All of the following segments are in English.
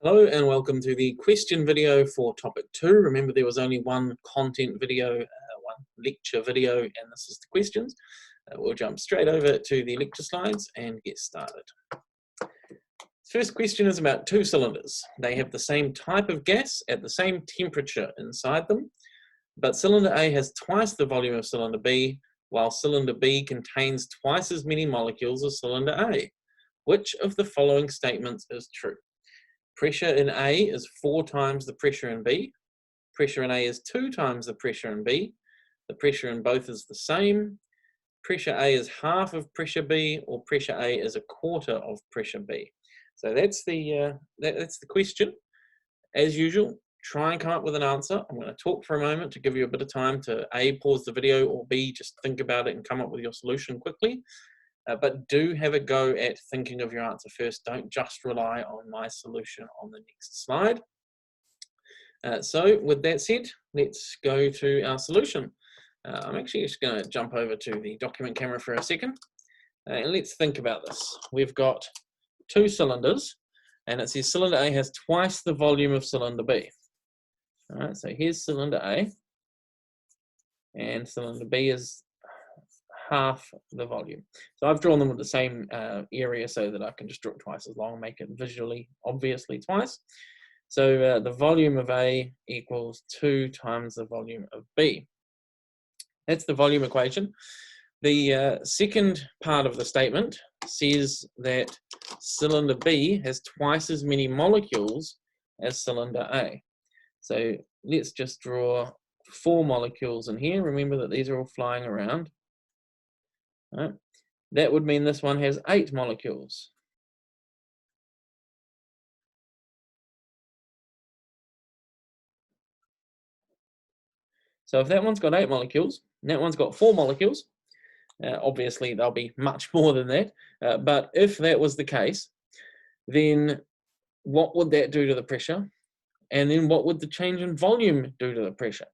Hello and welcome to the question video for topic 2. Remember, there was only one content video, one lecture video, and this is the questions. We'll jump straight over to the lecture slides and get started. First question is about two cylinders. They have the same type of gas at the same temperature inside them, but cylinder A has twice the volume of cylinder B, while cylinder B contains twice as many molecules as cylinder A. Which of the following statements is true? Pressure in A is 4 times the pressure in B. Pressure in A is 2 times the pressure in B. The pressure in both is the same. Pressure A is half of pressure B, or pressure A is a quarter of pressure B. So that's the question. As usual, try and come up with an answer. I'm going to talk for a moment to give you a bit of time to A, pause the video, or B, just think about it and come up with your solution quickly. But do have a go at thinking of your answer first. Don't just rely on my solution on the next slide. So with that said, let's go to our solution. I'm actually just going to jump over to the document camera for a second. And let's think about this. We've got two cylinders, and it says cylinder A has twice the volume of cylinder B. All right, so here's cylinder A, and cylinder B is half the volume. So I've drawn them with the same area so that I can just draw it twice as long, make it visually obviously twice. So the volume of A equals 2 times the volume of B. That's the volume equation. The second part of the statement says that cylinder B has twice as many molecules as cylinder A. So let's just draw 4 molecules in here. Remember that these are all flying around. Right. That would mean this one has 8 molecules. So if that one's got 8 molecules, and that one's got 4 molecules, obviously there'll be much more than that, but if that was the case, then what would that do to the pressure? And then what would the change in volume do to the pressure?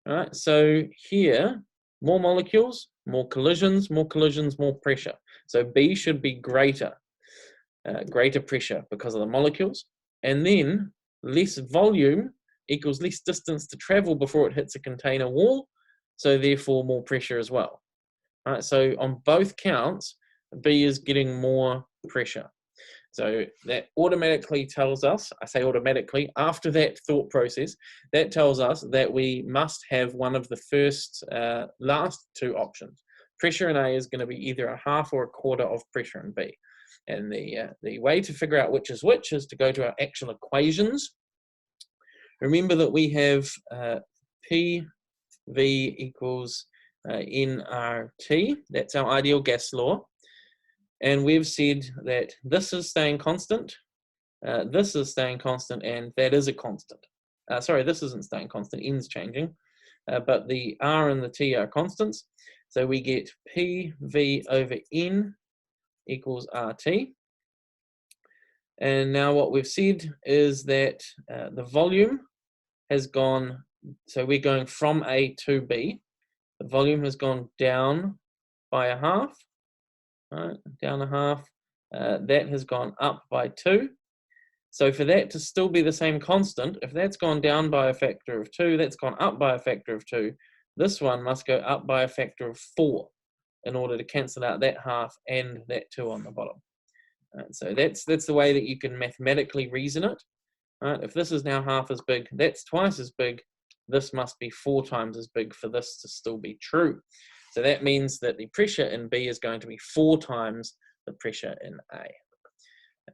All right, so here, more molecules, more collisions, more pressure. So B should be greater pressure because of the molecules. And then less volume equals less distance to travel before it hits a container wall. So therefore more pressure as well. All right, so on both counts, B is getting more pressure. So that automatically tells us, I say automatically, after that thought process, that tells us that we must have one of the last two options. Pressure in A is going to be either a half or a quarter of pressure in B. And the way to figure out which is to go to our actual equations. Remember that we have PV equals nRT. That's our ideal gas law. And we've said that this is staying constant, this is staying constant, and that is a constant. Sorry, this isn't staying constant, n's changing, but the r and the t are constants. So we get PV over n equals RT. And now what we've said is that the volume has gone, so we're going from A to B. The volume has gone down by a half. Right, down a half, that has gone up by 2. So for that to still be the same constant, if that's gone down by a factor of 2, that's gone up by a factor of 2, this one must go up by a factor of 4 in order to cancel out that half and that 2 on the bottom. Right, so that's the way that you can mathematically reason it. Right, if this is now half as big, that's twice as big, this must be 4 times as big for this to still be true. So that means that the pressure in B is going to be 4 times the pressure in A.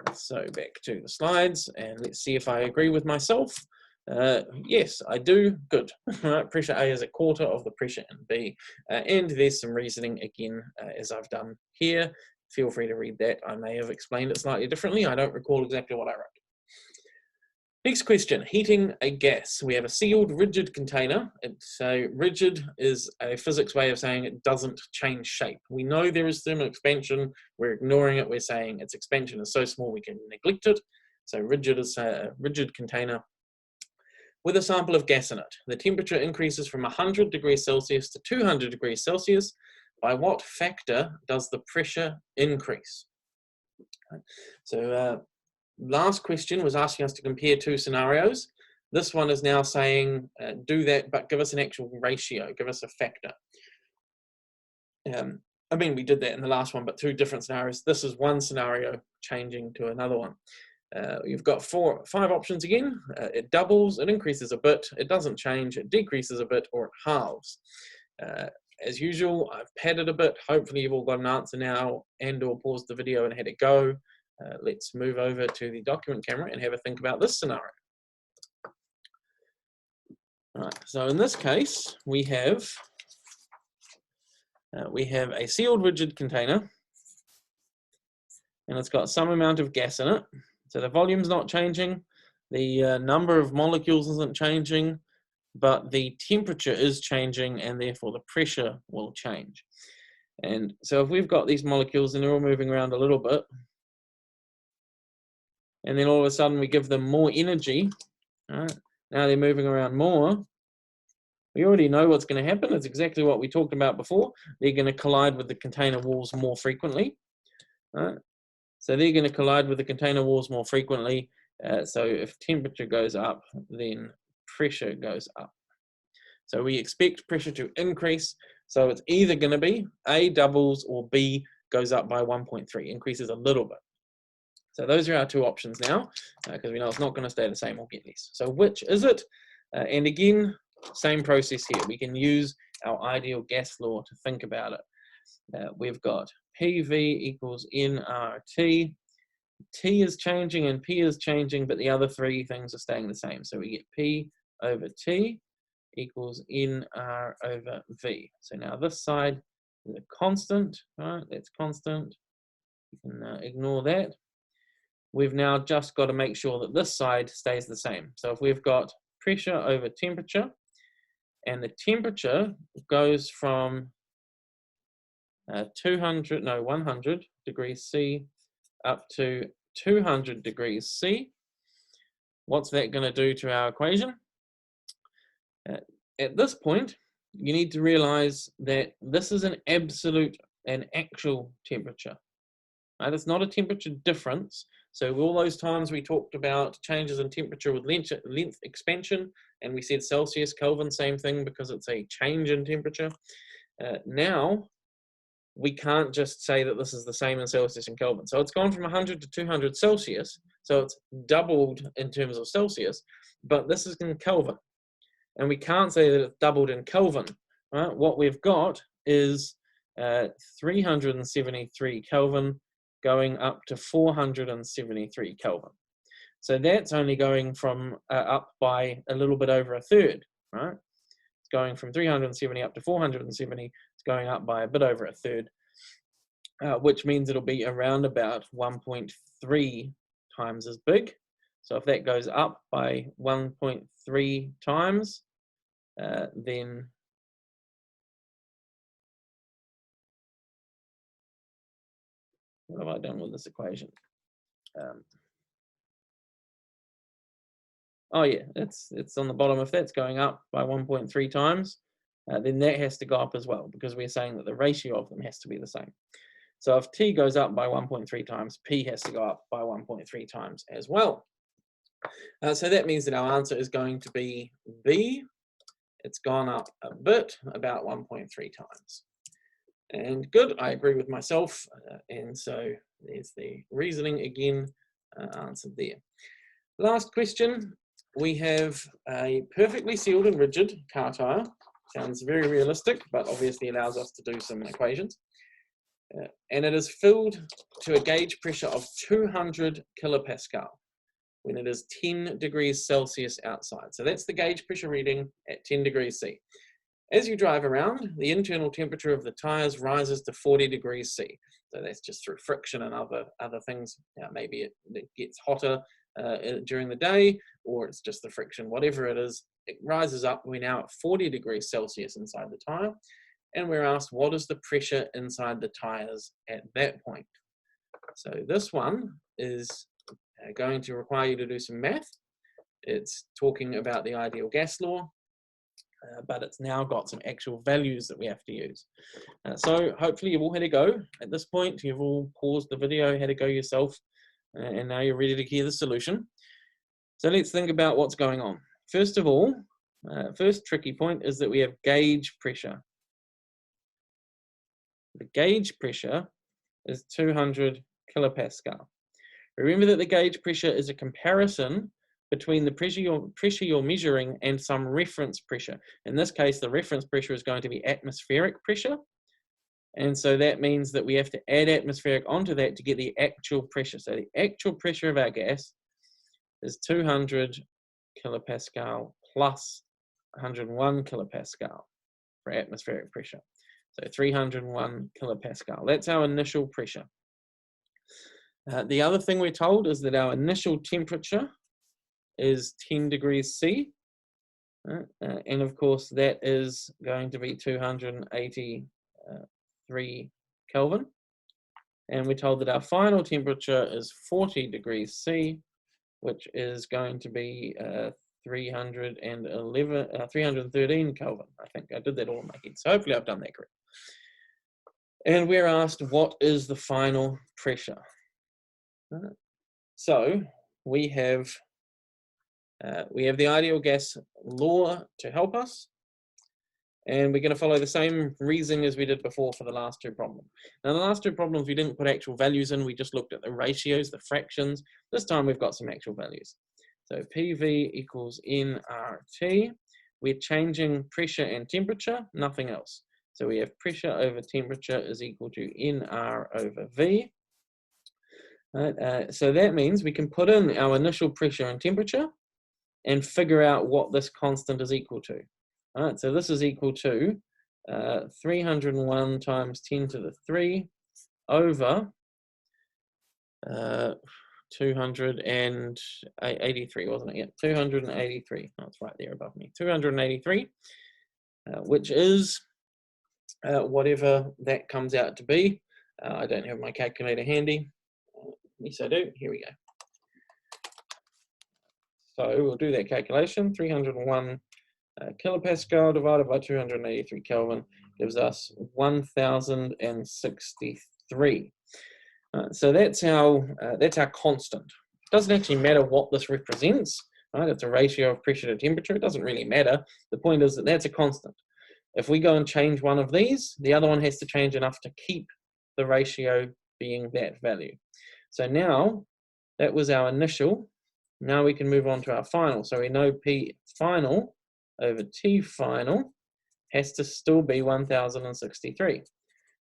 And so back to the slides, and let's see if I agree with myself. Yes, I do. Good. Pressure A is a quarter of the pressure in B. And there's some reasoning again, as I've done here. Feel free to read that. I may have explained it slightly differently. I don't recall exactly what I wrote. Next question, heating a gas. We have a sealed rigid container. So rigid is a physics way of saying it doesn't change shape. We know there is thermal expansion. We're ignoring it. We're saying its expansion is so small we can neglect it. So rigid is a rigid container with a sample of gas in it. The temperature increases from 100 degrees Celsius to 200 degrees Celsius. By what factor does the pressure increase? So last question was asking us to compare two scenarios. This one is now saying, do that, but give us an actual ratio, give us a factor. I mean, we did that in the last one, but two different scenarios. This is one scenario changing to another one. You've got 5 options again. It doubles, it increases a bit, it doesn't change, it decreases a bit, or it halves. As usual, I've padded a bit. Hopefully you've all got an answer now and or paused the video and had it go. Let's move over to the document camera and have a think about this scenario. All right, so in this case, we have a sealed rigid container, and it's got some amount of gas in it. So the volume's not changing, the number of molecules isn't changing, but the temperature is changing, and therefore the pressure will change. And so if we've got these molecules and they're all moving around a little bit, and then all of a sudden we give them more energy, right? Now they're moving around more, we already know what's going to happen. It's exactly what we talked about before. They're going to collide with the container walls more frequently. Right? So they're going to collide with the container walls more frequently. So if temperature goes up, then pressure goes up. So we expect pressure to increase. So it's either going to be A, doubles, or B, goes up by 1.3, increases a little bit. So those are our two options now, because we know it's not going to stay the same or get less. So which is it? And again, same process here. We can use our ideal gas law to think about it. We've got PV equals nRT. T is changing and P is changing, but the other three things are staying the same. So we get P over T equals nR over V. So now this side is a constant, right? That's constant. You can ignore that. We've now just got to make sure that this side stays the same. So if we've got pressure over temperature, and the temperature goes from 100 degrees C up to 200 degrees C. What's that going to do to our equation? At this point, you need to realize that this is an absolute and actual temperature. Right? It's not a temperature difference. So all those times we talked about changes in temperature with length expansion, and we said Celsius, Kelvin, same thing, because it's a change in temperature. Now, we can't just say that this is the same in Celsius and Kelvin. So it's gone from 100 to 200 Celsius, so it's doubled in terms of Celsius, but this is in Kelvin. And we can't say that it's doubled in Kelvin. Right? What we've got is 373 Kelvin going up to 473 Kelvin. So that's only going from up by a little bit over a third, right? It's going from 370 up to 470. It's going up by a bit over a third, which means it'll be around about 1.3 times as big. So if that goes up by 1.3 times, then what have I done with this equation? Oh yeah, it's on the bottom. If that's going up by 1.3 times, then that has to go up as well, because we're saying that the ratio of them has to be the same. So if T goes up by 1.3 times, P has to go up by 1.3 times as well. So that means that our answer is going to be B. It's gone up a bit, about 1.3 times. And good, I agree with myself. And so there's the reasoning again answered there. Last question. We have a perfectly sealed and rigid car tire. Sounds very realistic, but obviously allows us to do some equations. And it is filled to a gauge pressure of 200 kilopascal when it is 10 degrees Celsius outside. So that's the gauge pressure reading at 10 degrees C. As you drive around, the internal temperature of the tires rises to 40 degrees C. So that's just through friction and other things. Maybe it gets hotter during the day, or it's just the friction, whatever it is, it rises up. We're now at 40 degrees Celsius inside the tire, and we're asked what is the pressure inside the tires at that point. So this one is going to require you to do some math. It's talking about the ideal gas law, but it's now got some actual values that we have to use. So hopefully you've all had a go. At this point, you've all paused the video, had a go yourself. And now you're ready to hear the solution. So let's think about what's going on. First of all, first tricky point is that we have gauge pressure. The gauge pressure is 200 kilopascal. Remember that the gauge pressure is a comparison between the pressure you're measuring and some reference pressure. In this case, the reference pressure is going to be atmospheric pressure. And so that means that we have to add atmospheric onto that to get the actual pressure. So the actual pressure of our gas is 200 kilopascal plus 101 kilopascal for atmospheric pressure. So 301 kilopascal. That's our initial pressure. The other thing we're told is that our initial temperature is 10 degrees C. And of course, that is going to be 283 Kelvin. And we're told that our final temperature is 40 degrees C, which is going to be 313 Kelvin. I think I did that all in my head. So hopefully I've done that correct. And we're asked, what is the final pressure? So we have the ideal gas law to help us, and we're going to follow the same reasoning as we did before for the last two problems. Now, the last two problems, we didn't put actual values in, we just looked at the ratios, the fractions. This time we've got some actual values. So PV equals nRT. We're changing pressure and temperature, nothing else. So we have pressure over temperature is equal to nR over V. So that means we can put in our initial pressure and temperature and figure out what this constant is equal to. All right, so this is equal to 301 times 10 to the 3 over 283, wasn't it? Yeah, 283. Oh, it's right there above me. 283, which is whatever that comes out to be. I don't have my calculator handy. Yes, I do. Here we go. So we'll do that calculation. 301 kilopascal divided by 283 Kelvin gives us 1063. So that's our constant. It doesn't actually matter what this represents, right? It's a ratio of pressure to temperature. It doesn't really matter. The point is that that's a constant. If we go and change one of these, the other one has to change enough to keep the ratio being that value. So now that was our initial. Now we can move on to our final. So we know P final over T final has to still be 1063.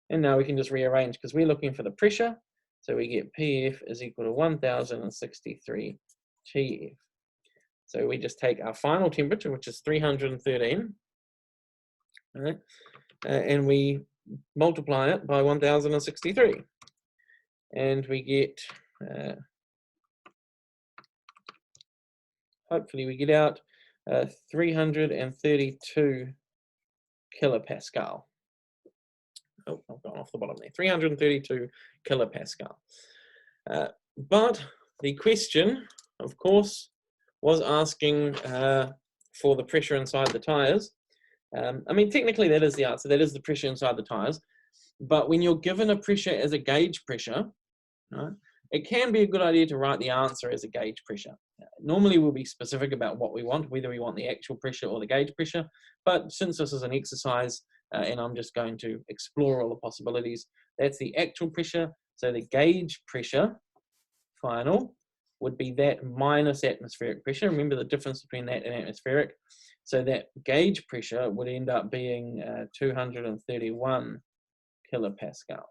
And now we can just rearrange because we're looking for the pressure. So we get PF is equal to 1063 TF. So we just take our final temperature, which is 313, right? And we multiply it by 1063. And we get, hopefully we get out 332 kilopascal. Oh, I've gone off the bottom there. 332 kilopascal. But the question, of course, was asking for the pressure inside the tires. I mean, technically that is the answer. That is the pressure inside the tires. But when you're given a pressure as a gauge pressure, right, it can be a good idea to write the answer as a gauge pressure. Normally we'll be specific about what we want, whether we want the actual pressure or the gauge pressure. But since this is an exercise and I'm just going to explore all the possibilities, that's the actual pressure. So the gauge pressure final would be that minus atmospheric pressure. Remember the difference between that and atmospheric. So that gauge pressure would end up being 231 kilopascal.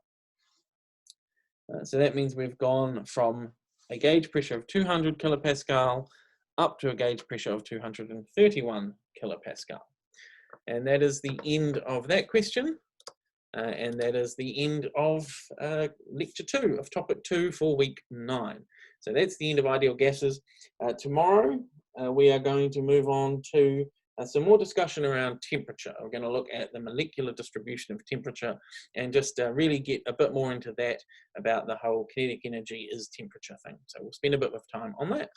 So that means we've gone from a gauge pressure of 200 kilopascal up to a gauge pressure of 231 kilopascal. And that is the end of that question. And that is the end of lecture 2 of topic 2 for week 9. So that's the end of ideal gases. Tomorrow we are going to move on to some more discussion around temperature. We're going to look at the molecular distribution of temperature and just really get a bit more into that about the whole kinetic energy is temperature thing. So we'll spend a bit of time on that.